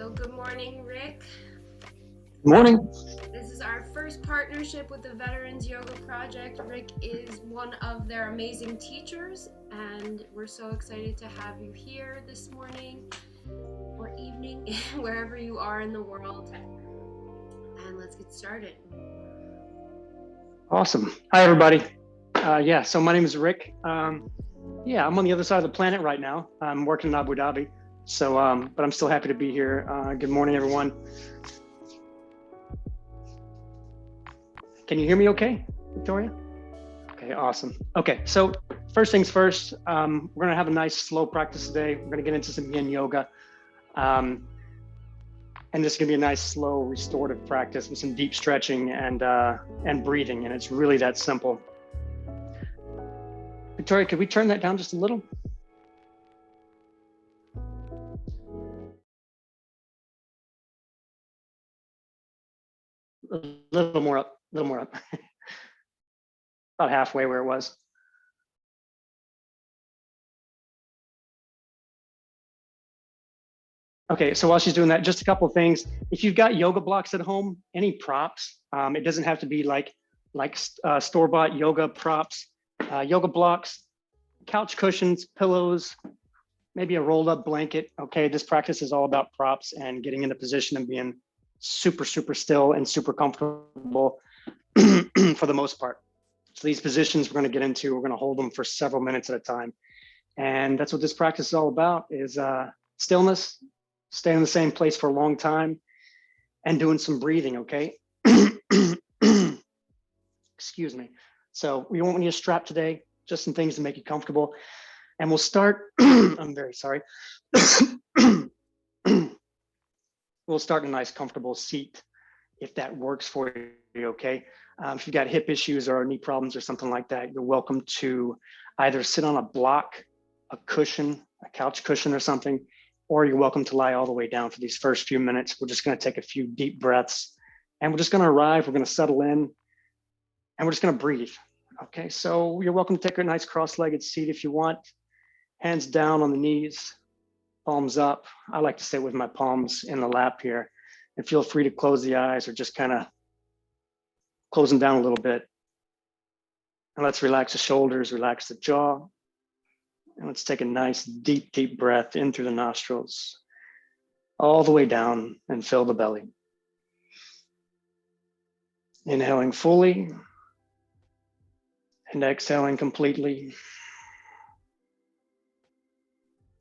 So good morning, Rick. Good morning. This is our first partnership with the Veterans Yoga Project. Rick is one of their amazing teachers, and we're so excited to have you here this morning or evening, wherever you are in the world. And let's get started. Awesome. Hi, everybody. So my name is Rick. I'm on the other side of the planet right now. I'm working in Abu Dhabi. But I'm still happy to be here. Good morning, everyone. Can you hear me okay, Victoria? Okay, awesome. Okay, so first things first, we're gonna have a nice slow practice today. We're gonna get into some Yin Yoga. And this is gonna be a nice, slow, restorative practice with some deep stretching and breathing, and it's really that simple. Victoria, could we turn that down just a little? A little more up, About halfway where it was. Okay, so while she's doing that, just a couple of things. If you've got yoga blocks at home, any props, it doesn't have to be like store-bought yoga props, yoga blocks, couch cushions, pillows, maybe a rolled up blanket. Okay, this practice is all about props and getting in a position and being super, super still and super comfortable for the most part. So these positions we're gonna get into, we're gonna hold them for several minutes at a time. And that's what this practice is all about, is stillness, staying in the same place for a long time, and doing some breathing, okay? Excuse me. So we won't need a strap today, just some things to make you comfortable. And we'll start, I'm very sorry. We'll start in a nice comfortable seat if that works for you, okay? If you've got hip issues or knee problems or something like that, you're welcome to either sit on a block, a cushion, a couch cushion or something, or you're welcome to lie all the way down for these first few minutes. We're just gonna take a few deep breaths and we're just gonna arrive, we're gonna settle in, and we're just gonna breathe. Okay, so you're welcome to take a nice cross-legged seat if you want, hands down on the knees, palms up. I like to sit with my palms in the lap here, and feel free to close the eyes or just kind of close them down a little bit. And let's relax the shoulders, relax the jaw. And let's take a nice deep, deep breath in through the nostrils, all the way down and fill the belly. Inhaling fully and exhaling completely.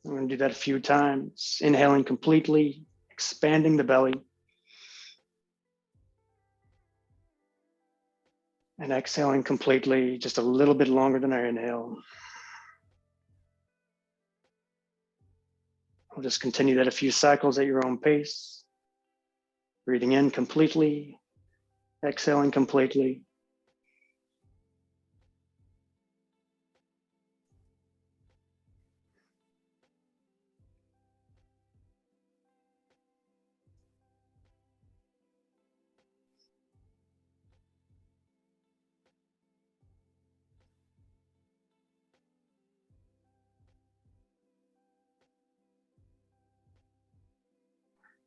I'm going to do that a few times. Inhaling completely, expanding the belly. And exhaling completely, just a little bit longer than our inhale. We'll just continue that a few cycles at your own pace. Breathing in completely, exhaling completely.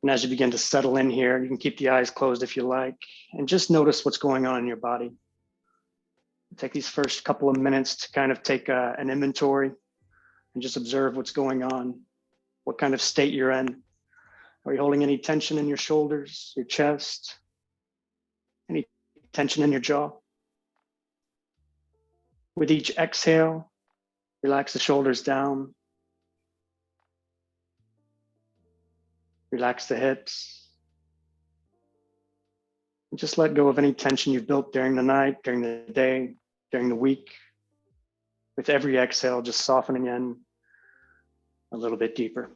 And as you begin to settle in here, you can keep the eyes closed if you like, and just notice what's going on in your body. Take these first couple of minutes to kind of take an inventory and just observe what's going on, what kind of state you're in. Are you holding any tension in your shoulders, your chest, any tension in your jaw? With each exhale, relax the shoulders down. Relax the hips. And just let go of any tension you've built during the night, during the day, during the week. With every exhale, just softening in a little bit deeper.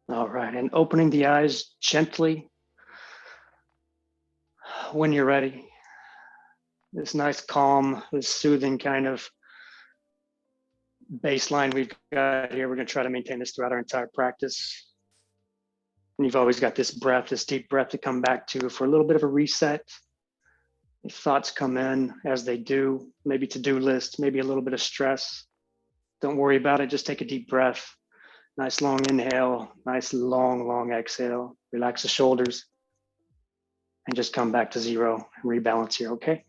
All right, and opening the eyes gently when you're ready. this nice, calm, this soothing kind of baseline we've got here. We're going to try to maintain this throughout our entire practice. And you've always got this breath, this deep breath to come back to for a little bit of a reset. If thoughts come in as they do, maybe to-do list, maybe a little bit of stress. Don't worry about it. Just take a deep breath. Nice long inhale, nice long exhale. Relax the shoulders and just come back to zero and rebalance here, okay?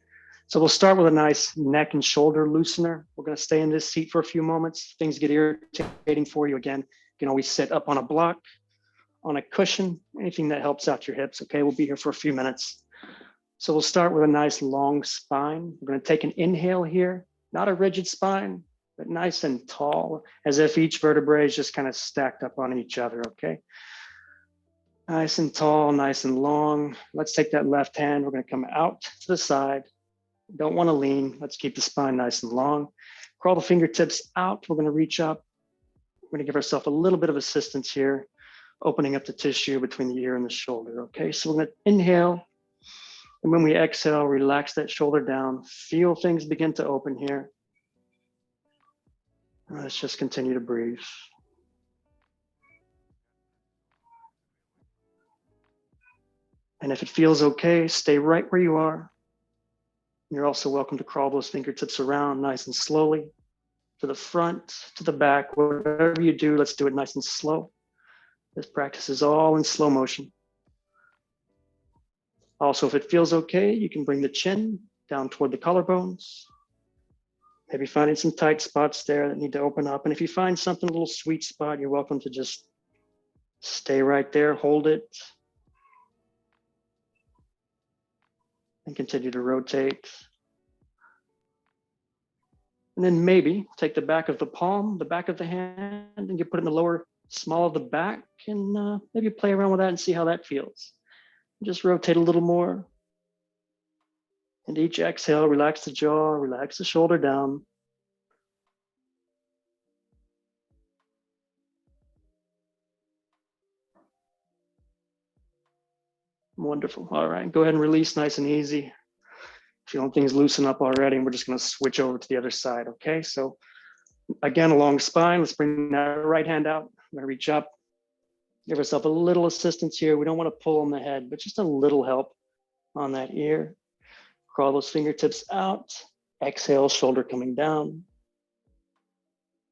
So we'll start with a nice neck and shoulder loosener. We're gonna stay in this seat for a few moments. Things get irritating for you again. You can always sit up on a block, on a cushion, anything that helps out your hips, okay? We'll be here for a few minutes. So we'll start with a nice long spine. We're gonna take an inhale here, not a rigid spine, but nice and tall, as if each vertebrae is just kind of stacked up on each other, okay? Nice and tall, nice and long. Let's take that left hand. We're gonna come out to the side. Don't wanna lean. Let's keep the spine nice and long. Crawl the fingertips out. We're gonna reach up. We're gonna give ourselves a little bit of assistance here, opening up the tissue between the ear and the shoulder, okay? So we're gonna inhale. And when we exhale, relax that shoulder down. Feel things begin to open here. Let's just continue to breathe. And if it feels okay, stay right where you are. You're also welcome to crawl those fingertips around nice and slowly to the front, to the back, whatever you do, let's do it nice and slow. This practice is all in slow motion. Also, if it feels okay, you can bring the chin down toward the collarbones. Maybe finding some tight spots there that need to open up. And if you find something, a little sweet spot, you're welcome to just stay right there, hold it, and continue to rotate. And then maybe take the back of the palm, the back of the hand, and you put it in the lower small of the back, and maybe play around with that and see how that feels. Just rotate a little more. And each exhale, relax the jaw, relax the shoulder down. Wonderful. All right, go ahead and release nice and easy. Feeling things loosen up already, and we're just gonna switch over to the other side, okay? So again, along spine, let's bring that right hand out. I'm gonna reach up, give ourselves a little assistance here. We don't wanna pull on the head, but just a little help on that ear. Crawl those fingertips out. Exhale, shoulder coming down.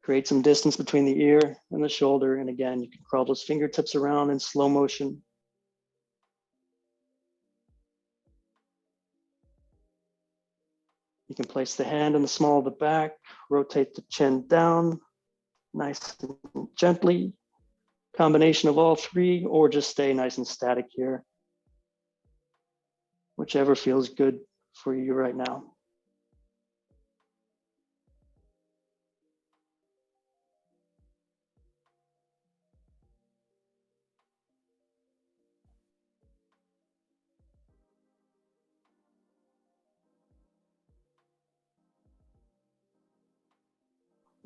Create some distance between the ear and the shoulder. And again, you can crawl those fingertips around in slow motion. You can place the hand in the small of the back, rotate the chin down, nice and gently. Combination of all three, or just stay nice and static here. Whichever feels good for you right now.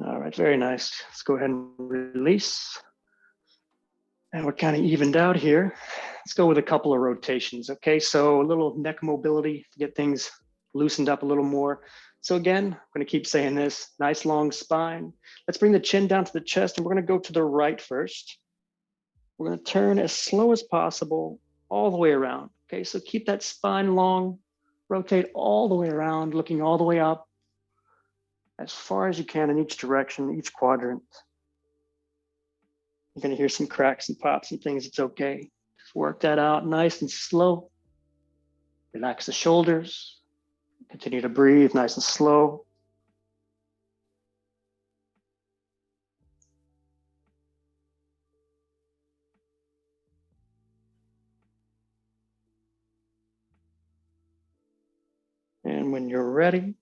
All right, very nice. Let's go ahead and release. And we're kind of evened out here. Let's go with a couple of rotations, okay? So a little neck mobility to get things loosened up a little more. So again, I'm gonna keep saying this, nice long spine. Let's bring the chin down to the chest, and we're gonna go to the right first. We're gonna turn as slow as possible all the way around, okay? So keep that spine long, rotate all the way around, looking all the way up as far as you can in each direction, each quadrant. You're gonna hear some cracks and pops and things, it's okay. Just work that out nice and slow. Relax the shoulders. Continue to breathe nice and slow. And when you're ready,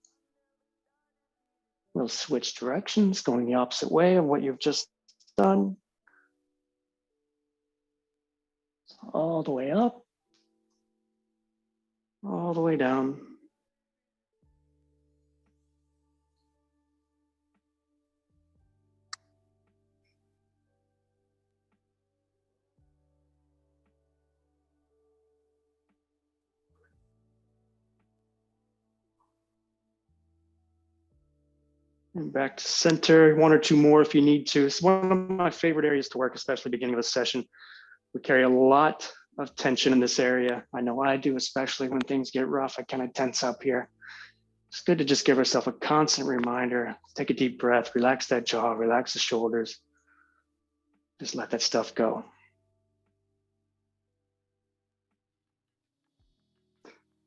we'll switch directions, going the opposite way of what you've just done. All the way up, all the way down. And back to center, one or two more if you need to. It's one of my favorite areas to work, especially beginning of a session. We carry a lot of tension in this area. I know I do, especially when things get rough. I kind of tense up here. It's good to just give ourselves a constant reminder. Take a deep breath, relax that jaw, relax the shoulders. Just let that stuff go.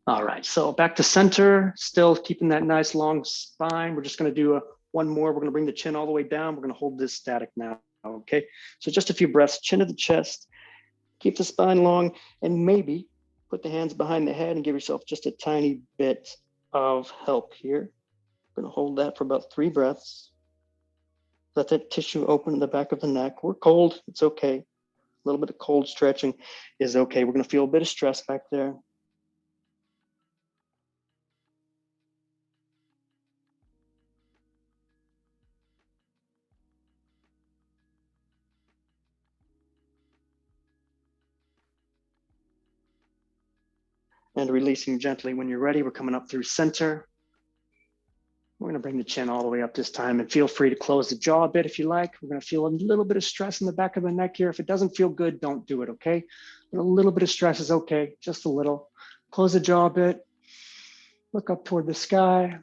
All right, so back to center, still keeping that nice long spine. We're just gonna do one more. We're gonna bring the chin all the way down. We're gonna hold this static now, okay? So just a few breaths, chin to the chest, keep the spine long, and maybe put the hands behind the head and give yourself just a tiny bit of help here. We're gonna hold that for about 3 breaths. Let that tissue open in the back of the neck. We're cold, it's okay. A little bit of cold stretching is okay. We're gonna feel a bit of stress back there. And releasing gently when you're ready. We're coming up through center. We're gonna bring the chin all the way up this time, and feel free to close the jaw a bit if you like. We're gonna feel a little bit of stress in the back of the neck here. If it doesn't feel good, don't do it, okay? A little bit of stress is okay, just a little. Close the jaw a bit. Look up toward the sky.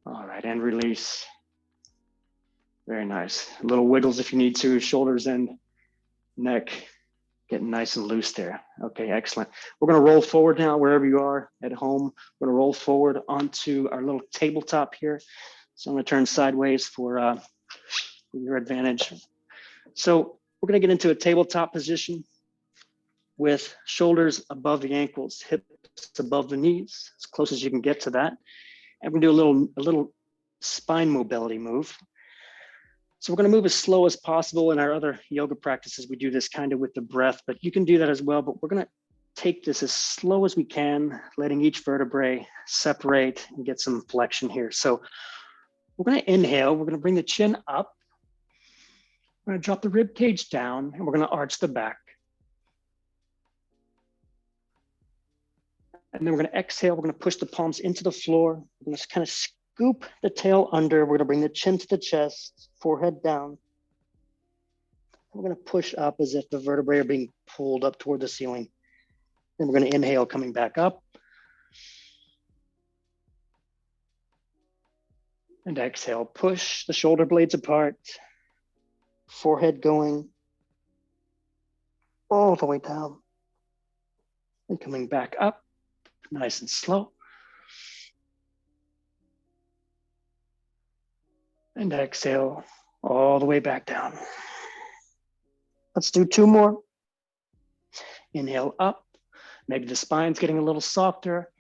All right, and release. Very nice. Little wiggles if you need to, shoulders and neck getting nice and loose there. Okay, excellent. We're gonna roll forward now, wherever you are at home. We're gonna roll forward onto our little tabletop here. So I'm gonna turn sideways for your advantage. So we're gonna get into a tabletop position with shoulders above the ankles, hips above the knees, as close as you can get to that. And we're gonna do a little spine mobility move. So we're gonna move as slow as possible. In our other yoga practices, we do this kind of with the breath, but you can do that as well. But we're gonna take this as slow as we can, letting each vertebrae separate and get some flexion here. So we're gonna inhale, we're gonna bring the chin up. We're gonna drop the rib cage down, and we're gonna arch the back. And then we're gonna exhale, we're gonna push the palms into the floor. We're gonna kind of scoop the tail under. We're gonna bring the chin to the chest, forehead down. We're gonna push up as if the vertebrae are being pulled up toward the ceiling. Then we're gonna inhale, coming back up. And exhale, push the shoulder blades apart, forehead going all the way down. And coming back up, nice and slow. And exhale all the way back down. Let's do 2 more. Inhale up. Maybe the spine's getting a little softer.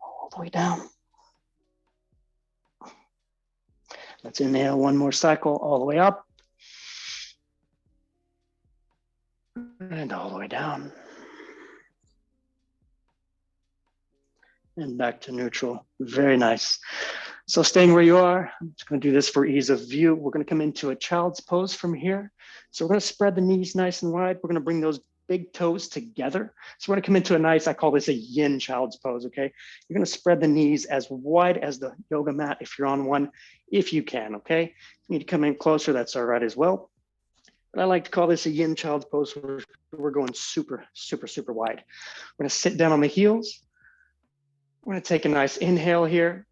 All the way down. Let's inhale 1 more cycle all the way up. And all the way down. And back to neutral. Very nice. So staying where you are, I'm just going to do this for ease of view. We're going to come into a child's pose from here. So we're going to spread the knees nice and wide. We're going to bring those big toes together. So we're going to come into a nice, I call this a yin child's pose, okay? You're going to spread the knees as wide as the yoga mat if you're on one, if you can, okay? If you need to come in closer, that's all right as well. But I like to call this a yin child's pose where we're going super, super, super wide. We're going to sit down on the heels. We're going to take a nice inhale here.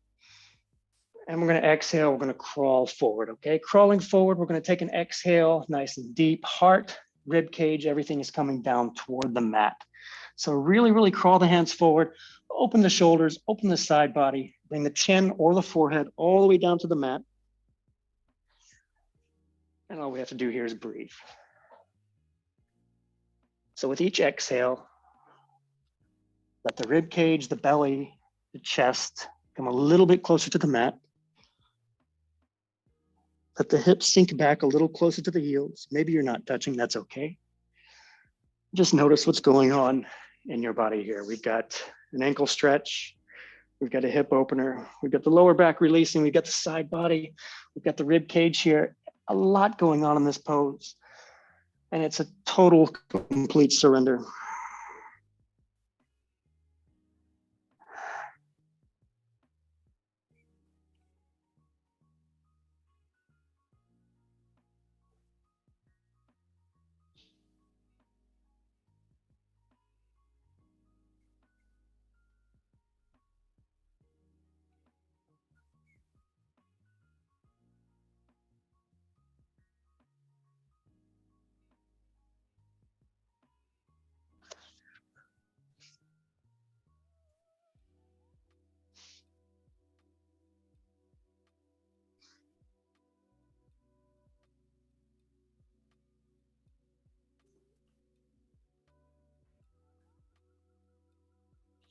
And we're going to exhale, we're going to crawl forward, okay? Crawling forward, we're going to take an exhale, nice and deep. Heart, rib cage, everything is coming down toward the mat. So really, really crawl the hands forward, open the shoulders, open the side body, bring the chin or the forehead all the way down to the mat. And all we have to do here is breathe. So with each exhale, let the rib cage, the belly, the chest come a little bit closer to the mat. Let the hips sink back a little closer to the heels. Maybe you're not touching, that's okay. Just notice what's going on in your body here. We've got an ankle stretch. We've got a hip opener. We've got the lower back releasing. We've got the side body. We've got the rib cage here a lot going on in this pose, and it's a total, complete surrender.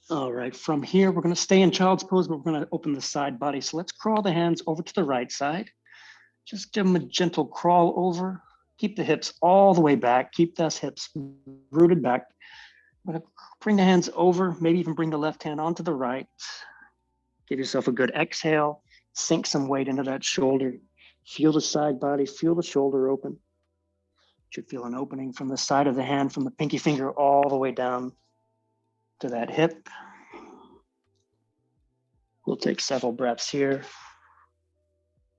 All right, from here, we're gonna stay in child's pose, but we're gonna open the side body. So let's crawl the hands over to the right side. Just give them a gentle crawl over. Keep the hips all the way back. Keep those hips rooted back. I'm gonna bring the hands over, maybe even bring the left hand onto the right. Give yourself a good exhale. Sink some weight into that shoulder. Feel the side body, feel the shoulder open. Should feel an opening from the side of the hand, from the pinky finger all the way down to that hip. We'll take several breaths here,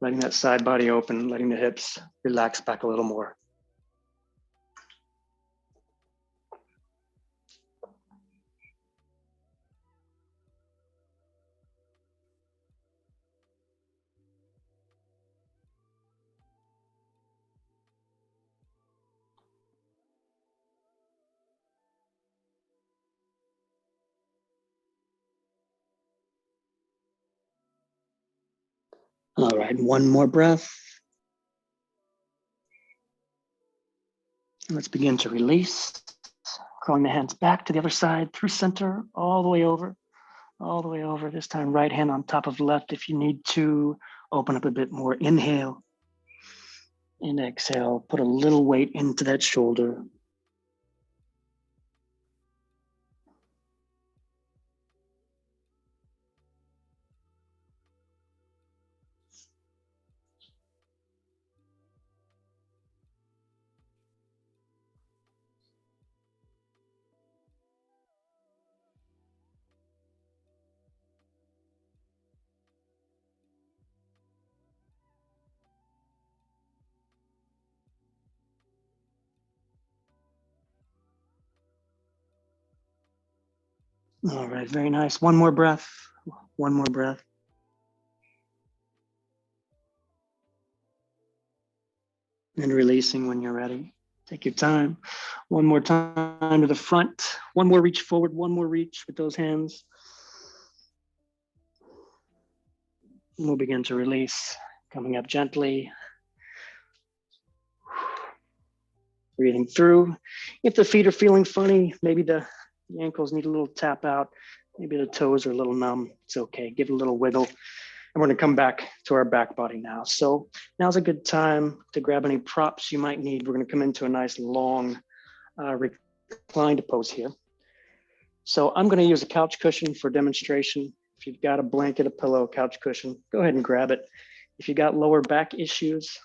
letting that side body open, letting the hips relax back a little more. All right, one more breath. Let's begin to release. Crawling the hands back to the other side, through center, all the way over. All the way over. This time, right hand on top of left. If you need to open up a bit more, inhale and exhale. Put a little weight into that shoulder. All right, very nice. One more breath. One more breath. And releasing when you're ready. Take your time. One more time to the front. One more reach forward. One more reach with those hands. And we'll begin to release. Coming up gently. Breathing through. If the feet are feeling funny, maybe the ankles need a little tap out. Maybe the toes are a little numb. It's okay. Give it a little wiggle. And we're going to come back to our back body now. So now's a good time to grab any props you might need. We're going to come into a nice long reclined pose here. So I'm going to use a couch cushion for demonstration. If you've got a blanket, a pillow, a couch cushion, go ahead and grab it. If you got lower back issues,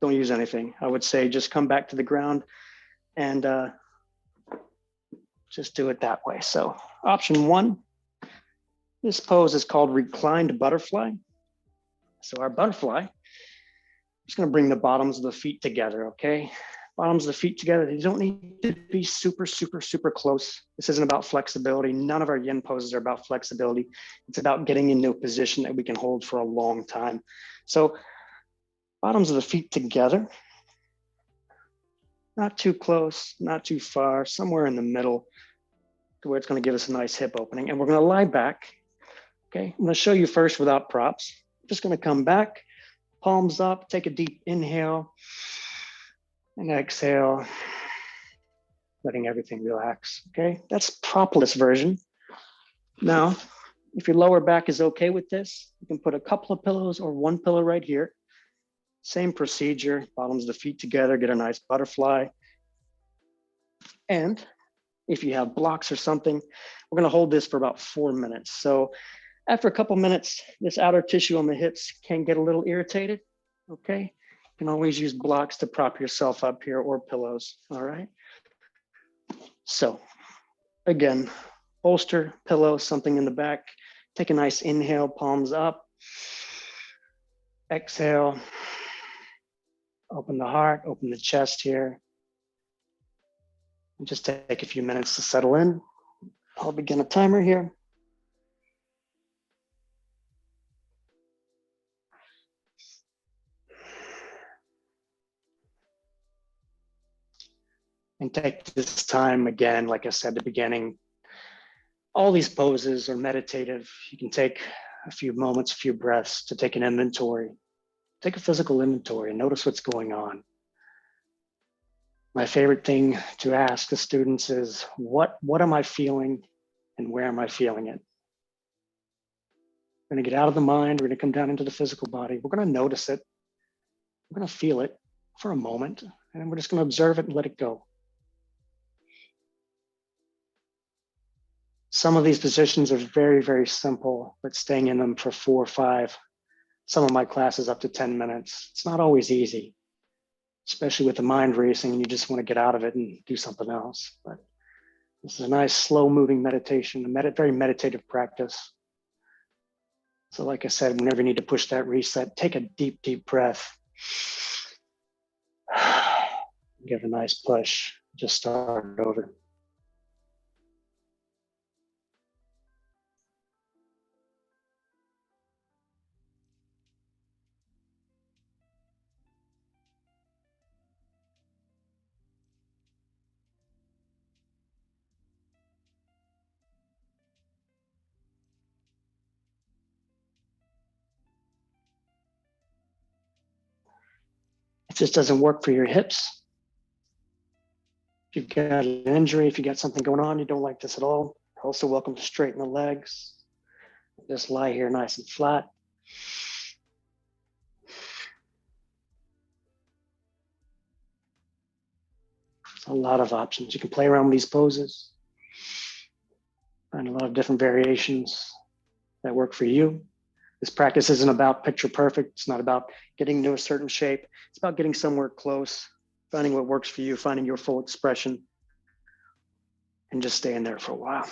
don't use anything. I would say just come back to the ground and just do it that way. So option one, this pose is called reclined butterfly. So our butterfly, just gonna bring the bottoms of the feet together, okay? Bottoms of the feet together. They don't need to be super, super, super close. This isn't about flexibility. None of our yin poses are about flexibility. It's about getting into a position that we can hold for a long time. So bottoms of the feet together, not too close, not too far, somewhere in the middle to where it's going to give us a nice hip opening. And we're going to lie back. Okay, I'm going to show you first without props. Just going to come back, palms up, take a deep inhale and exhale, letting everything relax. Okay, that's propless version. Now, if your lower back is okay with this, you can put a couple of pillows or one pillow right here. Same procedure, bottoms of the feet together, get a nice butterfly. And if you have blocks or something, we're gonna hold this for about 4 minutes. So after a couple minutes, this outer tissue on the hips can get a little irritated, okay? You can always use blocks to prop yourself up here or pillows, all right? So again, bolster, pillow, something in the back. Take a nice inhale, palms up. Exhale, open the heart, open the chest here. And just take a few minutes to settle in. I'll begin a timer here. And take this time again, like I said at the beginning, all these poses are meditative. You can take a few moments, a few breaths to take an inventory. Take a physical inventory and notice what's going on. My favorite thing to ask the students is, what am I feeling and where am I feeling it? We're gonna get out of the mind, we're gonna come down into the physical body. We're gonna notice it. We're gonna feel it for a moment, and we're just gonna observe it and let it go. Some of these positions are very, very simple, but staying in them for 4 or 5, some of my classes up to 10 minutes. It's not always easy, especially with the mind racing and you just want to get out of it and do something else. But this is a nice slow moving meditation, a very meditative practice. So like I said, whenever you need to push that reset, take a deep, deep breath. Give a nice push, just start over. If this doesn't work for your hips, if you've got an injury, if you got something going on, you don't like this at all, you're also welcome to straighten the legs. Just lie here nice and flat. A lot of options. You can play around with these poses, find a lot of different variations that work for you. This practice isn't about picture perfect. It's not about getting into a certain shape. It's about getting somewhere close, finding what works for you, finding your full expression, and just staying there for a while.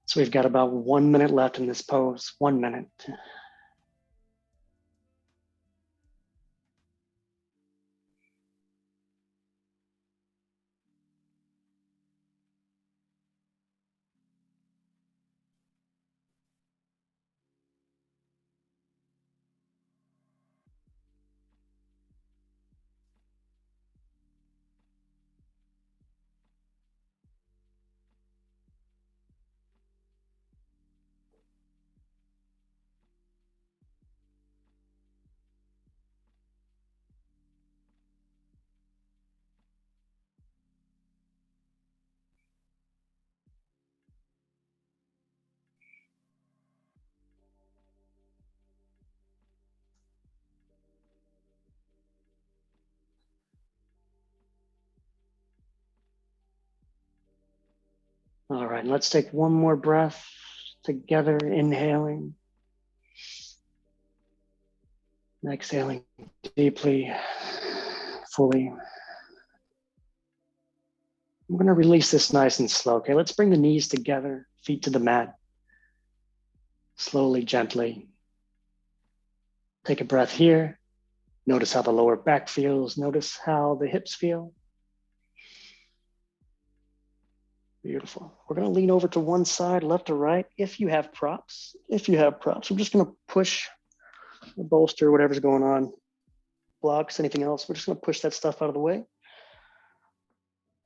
So we've got about 1 minute left in this pose, 1 minute. All right, let's take one more breath together, inhaling. Exhaling deeply, fully. I'm gonna release this nice and slow. Okay, let's bring the knees together, feet to the mat. Slowly, gently. Take a breath here. Notice how the lower back feels. Notice how the hips feel. Beautiful. We're gonna lean over to one side, left or right. If you have props, we're just gonna push the bolster, whatever's going on, blocks, anything else. We're just gonna push that stuff out of the way.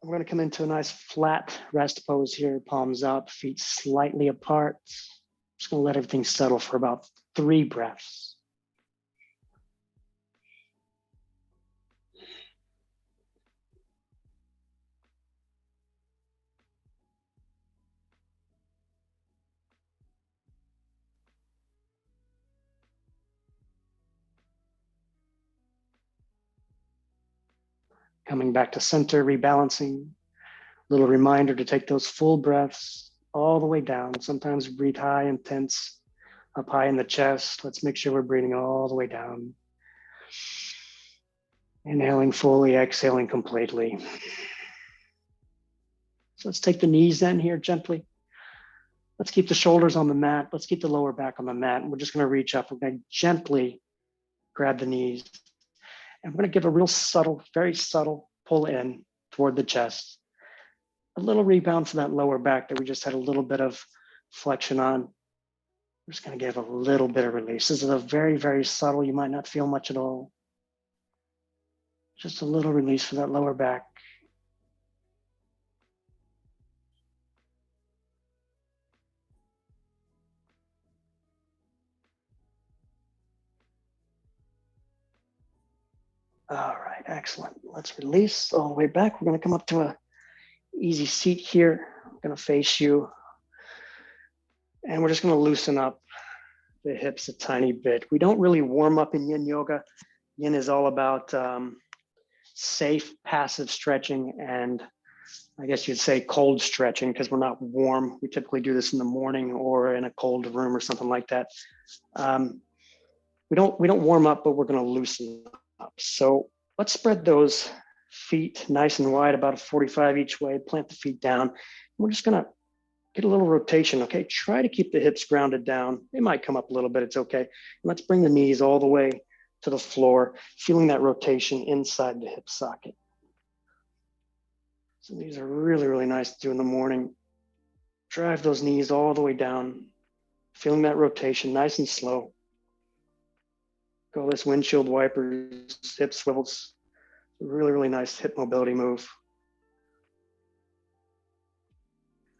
We're gonna come into a nice flat rest pose here, palms up, feet slightly apart. Just gonna let everything settle for about 3 breaths. Coming back to center, rebalancing. Little reminder to take those full breaths all the way down. Sometimes we breathe high and tense, up high in the chest. Let's make sure we're breathing all the way down. Inhaling fully, exhaling completely. So let's take the knees in here gently. Let's keep the shoulders on the mat. Let's keep the lower back on the mat. And we're just going to reach up. We're going to gently grab the knees. And we're going to give a real subtle, very subtle pull in toward the chest. A little rebound for that lower back that we just had a little bit of flexion on. We're just going to give a little bit of release. This is a very, very subtle. You might not feel much at all. Just a little release for that lower back. All right, excellent. Let's release all the way back. We're going to come up to a easy seat here. I'm going to face you. And we're just going to loosen up the hips a tiny bit. We don't really warm up in Yin Yoga. Yin is all about safe, passive stretching, and I guess you'd say cold stretching because we're not warm. We typically do this in the morning or in a cold room or something like that. We don't warm up, but we're going to loosen up. So let's spread those feet nice and wide, about a 45 each way. Plant the feet down. We're just going to get a little rotation. Okay, try to keep the hips grounded down. They might come up a little bit. It's okay. And let's bring the knees all the way to the floor, feeling that rotation inside the hip socket. So these are really, really nice to do in the morning. Drive those knees all the way down, feeling that rotation nice and slow. Call this windshield wipers, hip swivels. Really, really nice hip mobility move,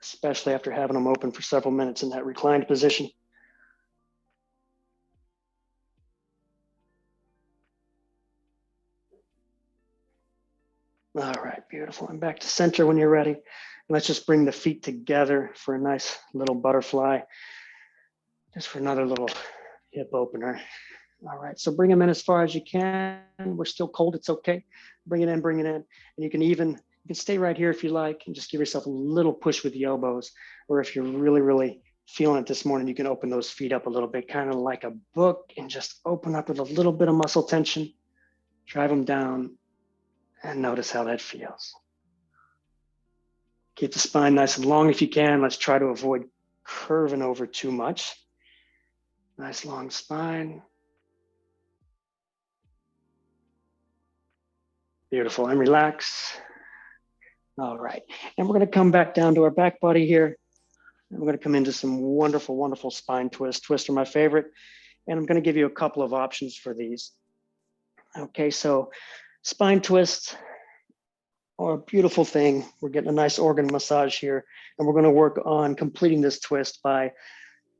especially after having them open for several minutes in that reclined position. All right, beautiful. And back to center when you're ready. And let's just bring the feet together for a nice little butterfly, just for another little hip opener. All right, so bring them in as far as you can. We're still cold, it's okay. Bring it in, bring it in. And you can stay right here if you like, and just give yourself a little push with the elbows. Or if you're really, really feeling it this morning, you can open those feet up a little bit, kind of like a book, and just open up with a little bit of muscle tension. Drive them down and notice how that feels. Keep the spine nice and long if you can. Let's try to avoid curving over too much. Nice long spine. Beautiful, and relax. All right, and we're gonna come back down to our back body here. And we're gonna come into some wonderful, wonderful spine twists. Twists are my favorite. And I'm gonna give you a couple of options for these. Okay, so spine twists are a beautiful thing. We're getting a nice organ massage here. And we're gonna work on completing this twist by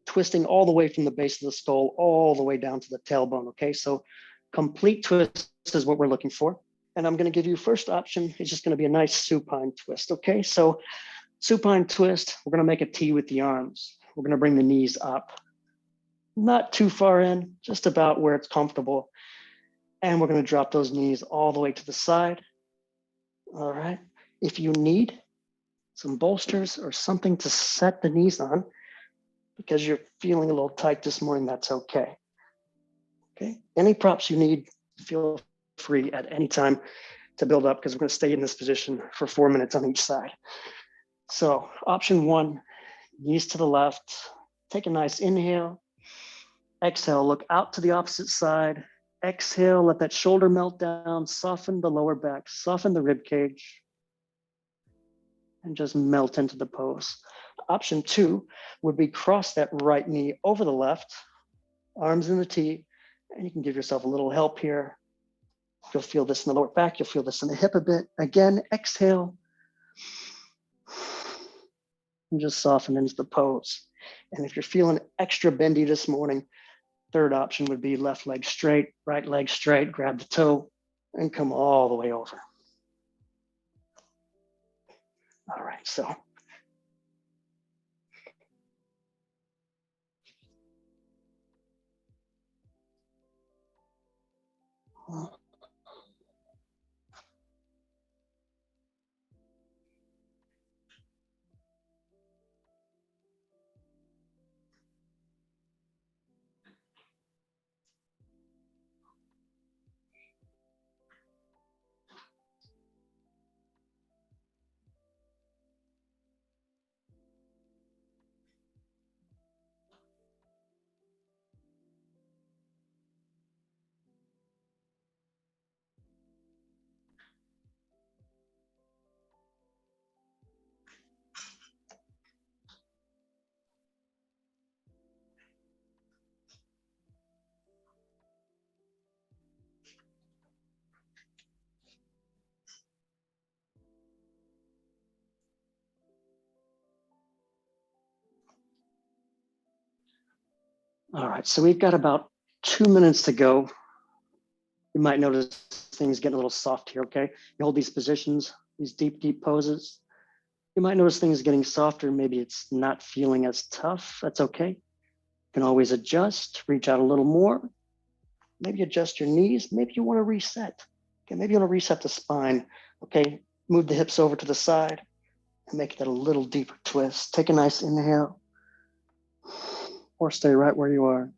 twisting all the way from the base of the skull all the way down to the tailbone, okay? So complete twist is what we're looking for. And I'm gonna give you first option, it's just gonna be a nice supine twist, okay? So supine twist, we're gonna make a T with the arms. We're gonna bring the knees up. Not too far in, just about where it's comfortable. And we're gonna drop those knees all the way to the side. All right, if you need some bolsters or something to set the knees on, because you're feeling a little tight this morning, that's okay. Okay, any props you need, feel free at any time to build up, because we're going to stay in this position for 4 minutes on each side. So option one, knees to the left. Take a nice inhale. Exhale, look out to the opposite side. Exhale, let that shoulder melt down, soften the lower back, soften the rib cage, and just melt into the pose. Option two would be cross that right knee over the left, arms in the T, and you can give yourself a little help here. You'll feel this in the lower back, you'll feel this in the hip a bit. Again, exhale, and just soften into the pose. And if you're feeling extra bendy this morning, third option would be left leg straight, right leg straight, grab the toe, and come all the way over. All right, so. All right, so we've got about 2 minutes to go. You might notice things getting a little soft here, okay? You hold these positions, these deep, deep poses. You might notice things getting softer. Maybe it's not feeling as tough. That's okay. You can always adjust, reach out a little more. Maybe adjust your knees. Maybe you want to reset. Okay, maybe you want to reset the spine. Okay, move the hips over to the side and make that a little deeper twist. Take a nice inhale or stay right where you are.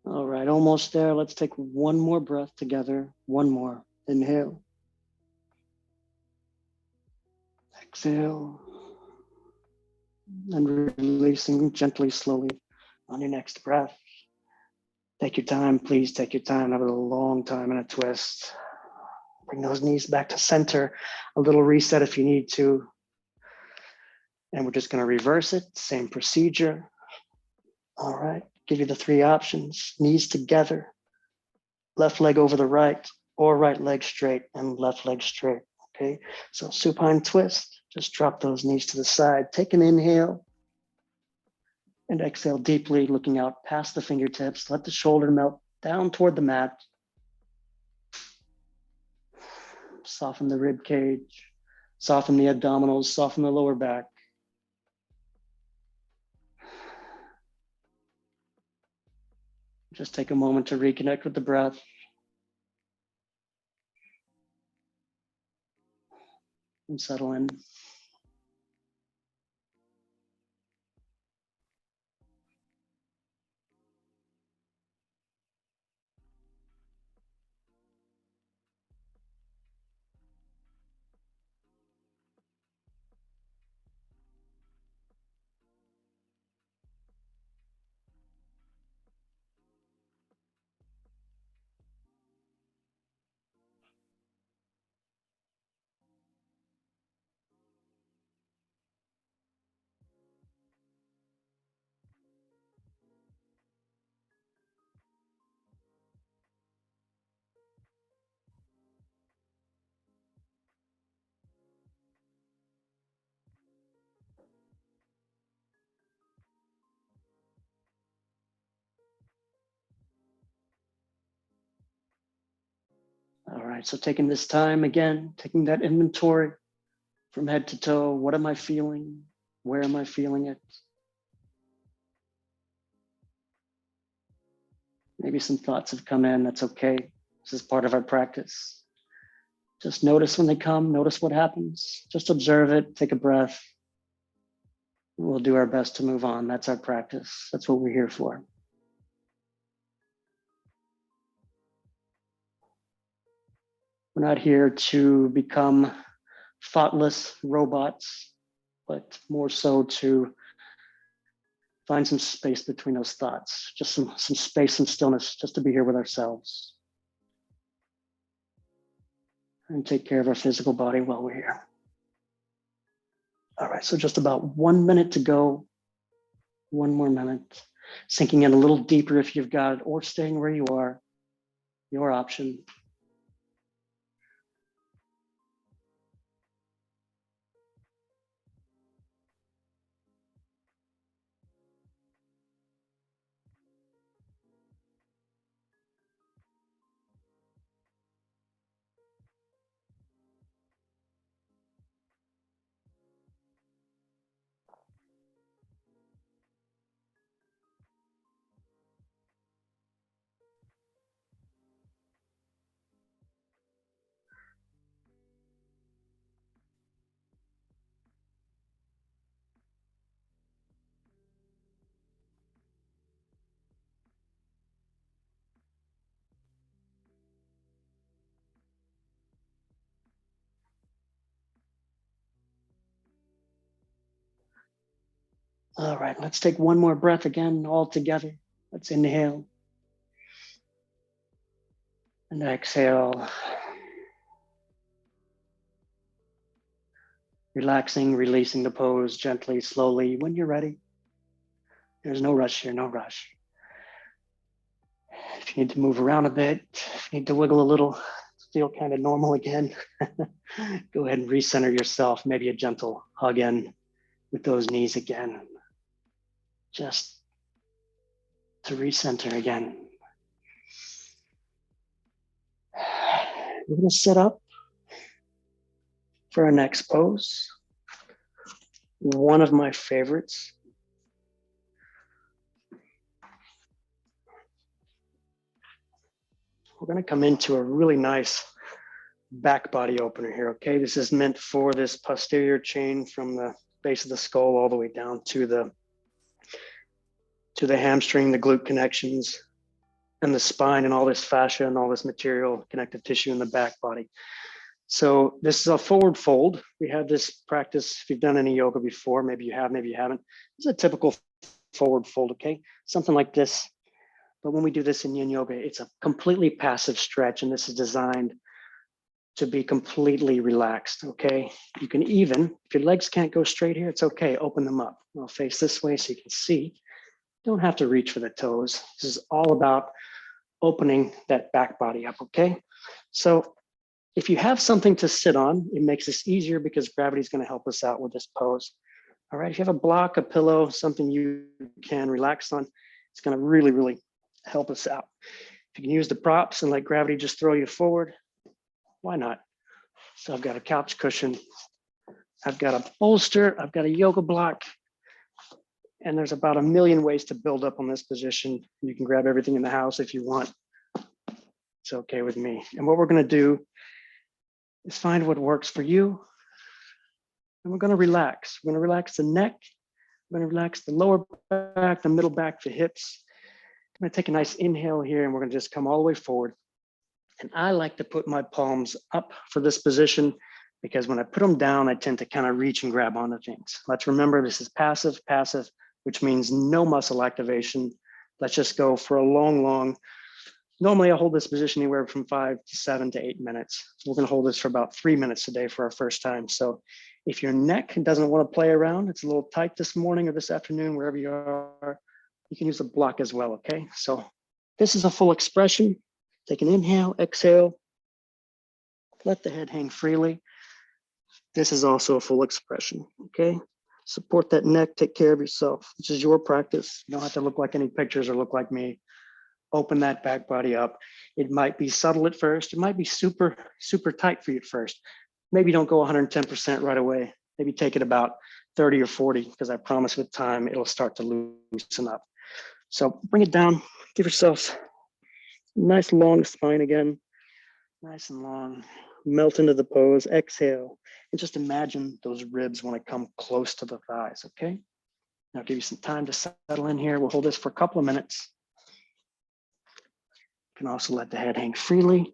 All right, almost there. Let's take one more breath together. One more. Inhale. Exhale. And releasing gently, slowly on your next breath. Take your time, please take your time. Have a long time in a twist. Bring those knees back to center. A little reset if you need to. And we're just going to reverse it. Same procedure. All right. Give you the three options. Knees together. Left leg over the right, or right leg straight and left leg straight. Okay. So supine twist. Just drop those knees to the side. Take an inhale. And exhale deeply, looking out past the fingertips. Let the shoulder melt down toward the mat. Soften the rib cage. Soften the abdominals. Soften the lower back. Just take a moment to reconnect with the breath. And settle in. All right, so taking this time again, taking that inventory from head to toe. What am I feeling? Where am I feeling it? Maybe some thoughts have come in. That's okay. This is part of our practice. Just notice when they come, notice what happens. Just observe it, take a breath. We'll do our best to move on. That's our practice. That's what we're here for. We're not here to become thoughtless robots, but more so to find some space between those thoughts, just some space and stillness, just to be here with ourselves and take care of our physical body while we're here. All right, so just about 1 minute to go. One more minute. Sinking in a little deeper if you've got it, or staying where you are, your option. All right, let's take one more breath again, all together. Let's inhale and exhale. Relaxing, releasing the pose gently, slowly. When you're ready, there's no rush here, no rush. If you need to move around a bit, if you need to wiggle a little, feel kind of normal again, go ahead and recenter yourself. Maybe a gentle hug in with those knees again, just to recenter again. We're going to set up for our next pose. One of my favorites. We're going to come into a really nice back body opener here, okay? This is meant for this posterior chain from the base of the skull all the way down to the hamstring, the glute connections, and the spine, and all this fascia and all this material, connective tissue in the back body. So this is a forward fold. We have this practice, if you've done any yoga before, maybe you have, maybe you haven't. It's a typical forward fold, okay? Something like this. But when we do this in Yin Yoga, it's a completely passive stretch, and this is designed to be completely relaxed, okay? You can even, if your legs can't go straight here, it's okay, open them up. I'll face this way so you can see. You don't have to reach for the toes. This is all about opening that back body up, okay? So if you have something to sit on, it makes this easier because gravity is going to help us out with this pose. All right, if you have a block, a pillow, something you can relax on, it's going to really, really help us out. If you can use the props and let gravity just throw you forward, why not? So I've got a couch cushion, I've got a bolster, I've got a yoga block, and there's about a million ways to build up on this position. You can grab everything in the house if you want. It's okay with me. And what we're going to do is find what works for you. And we're going to relax. We're going to relax the neck. We're going to relax the lower back, the middle back, the hips. I'm going to take a nice inhale here, and we're going to just come all the way forward. And I like to put my palms up for this position because when I put them down, I tend to kind of reach and grab onto things. Let's remember this is passive, which means no muscle activation. Let's just go for a long, normally I hold this position anywhere from 5 to 7 to 8 minutes. We're going to hold this for about 3 minutes today for our first time. So if your neck doesn't want to play around, it's a little tight this morning or this afternoon, wherever you are, you can use a block as well, okay? So this is a full expression. Take an inhale, exhale, let the head hang freely. This is also a full expression, okay? Support that neck, take care of yourself. This is your practice. You don't have to look like any pictures or look like me. Open that back body up. It might be subtle at first. It might be super tight for you at first. Maybe don't go 110% right away. Maybe take it about 30 or 40, because I promise with time, it'll start to loosen up. So bring it down, give yourself a nice long spine again, nice and long. Melt into the pose, exhale, and just imagine those ribs want to come close to the thighs, okay? Now I'll give you some time to settle in here. We'll hold this for a couple of minutes. You can also let the head hang freely.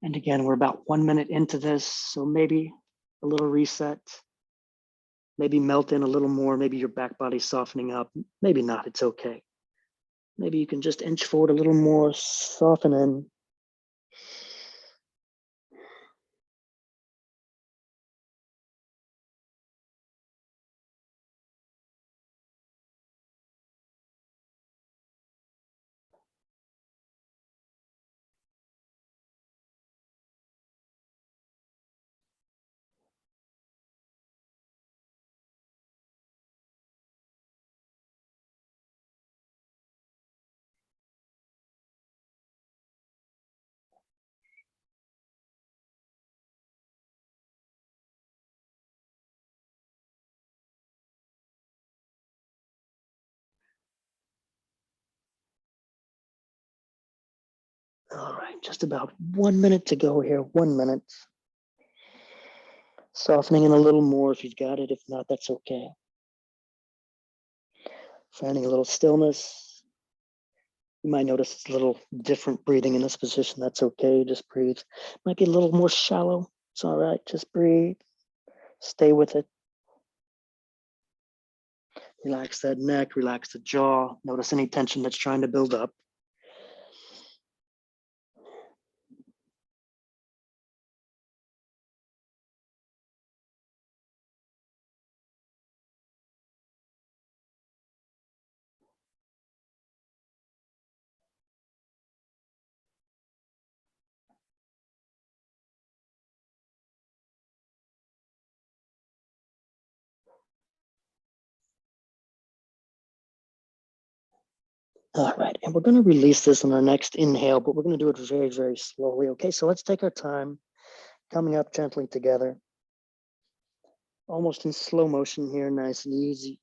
And again, we're about 1 minute into this, so maybe a little reset, maybe melt in a little more, maybe your back body's softening up, maybe not, it's okay. Maybe you can just inch forward a little more, soften in. All right, just about 1 minute to go here, 1 minute. Softening in a little more if you've got it. If not, that's okay. Finding a little stillness. You might notice it's a little different breathing in this position. That's okay. Just breathe. Might be a little more shallow. It's all right. Just breathe. Stay with it. Relax that neck. Relax the jaw. Notice any tension that's trying to build up. All right, and we're going to release this on our next inhale, but we're going to do it very, very slowly. Okay, so let's take our time, coming up gently together, almost in slow motion here, nice and easy.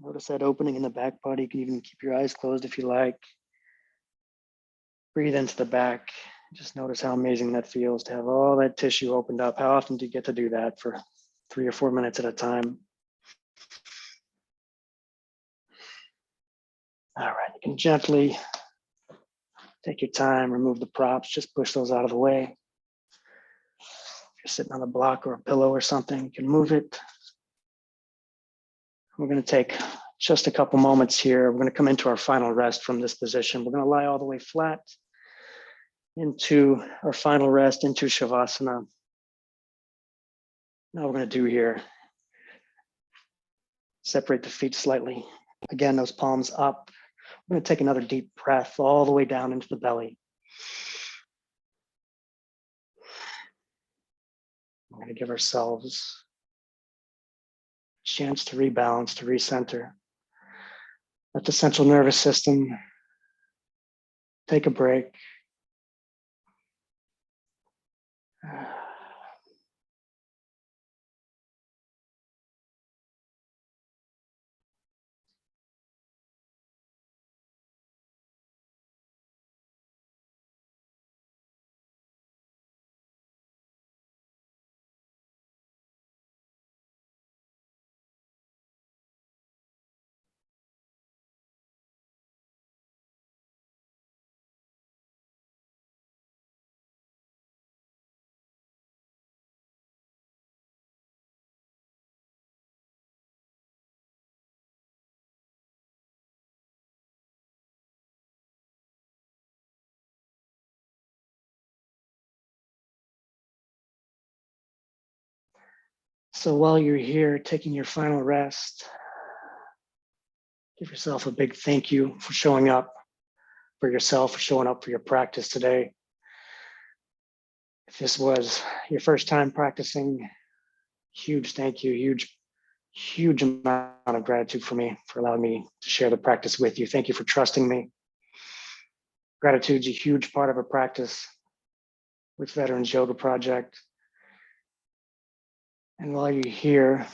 Notice that opening in the back body. You can even keep your eyes closed if you like. Breathe into the back. Just notice how amazing that feels to have all that tissue opened up. How often do you get to do that for 3 or 4 minutes at a time? All right, you can gently take your time, remove the props, just push those out of the way. If you're sitting on a block or a pillow or something, you can move it. We're going to take just a couple moments here. We're going to come into our final rest from this position. We're going to lie all the way flat into our final rest, into Shavasana. Now we're going to do here, separate the feet slightly. Again, those palms up. We're going to take another deep breath all the way down into the belly. We're going to give ourselves a chance to rebalance, to recenter. Let the central nervous system take a break. So while you're here taking your final rest, give yourself a big thank you for showing up for yourself, for showing up for your practice today. If this was your first time practicing, huge thank you, huge amount of gratitude for me, for allowing me to share the practice with you. Thank you for trusting me. Gratitude's a huge part of our practice with Veterans Yoga Project. And while you're here,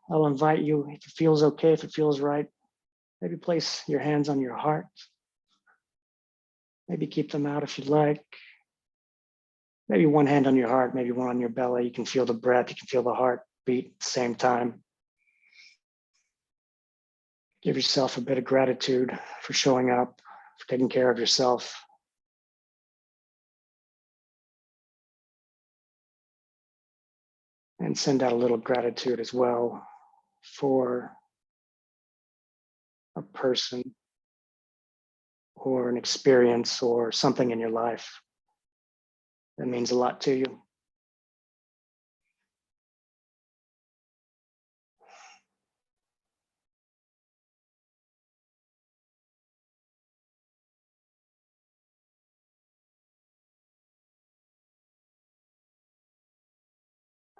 I'll invite you, if it feels okay, if it feels right, maybe place your hands on your heart. Maybe keep them out if you'd like. Maybe one hand on your heart, maybe one on your belly. You can feel the breath, you can feel the heart beat at the same time. Give yourself a bit of gratitude for showing up, for taking care of yourself. And send out a little gratitude as well for a person or an experience or something in your life that means a lot to you.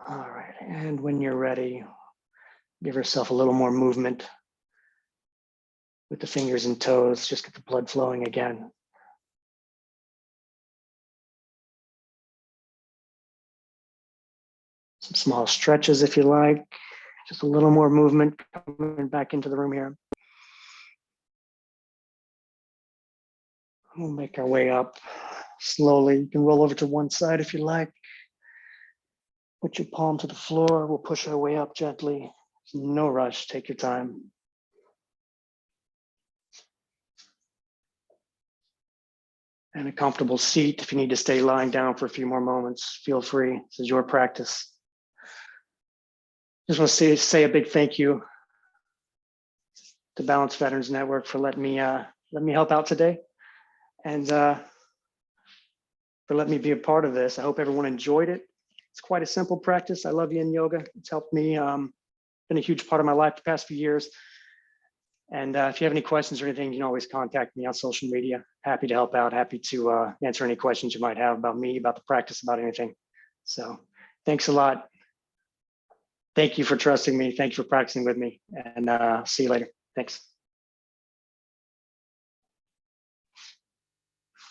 All right, and when you're ready, give yourself a little more movement with the fingers and toes, just get the blood flowing again. Some small stretches if you like, just a little more movement coming back into the room here. We'll make our way up slowly. You can roll over to one side if you like. Put your palm to the floor. We'll push our way up gently. No rush, take your time. And a comfortable seat. If you need to stay lying down for a few more moments, feel free. This is your practice. Just want to say a big thank you to Balanced Veterans Network for letting me help out today, and for letting me be a part of this. I hope everyone enjoyed it. It's quite a simple practice. I love Yin Yoga. It's helped me, been a huge part of my life the past few years. And if you have any questions or anything, you can always contact me on social media. Happy to help out. Happy to answer any questions you might have about me, about the practice, about anything. So thanks a lot. Thank you for trusting me. Thank you for practicing with me, and see you later. Thanks.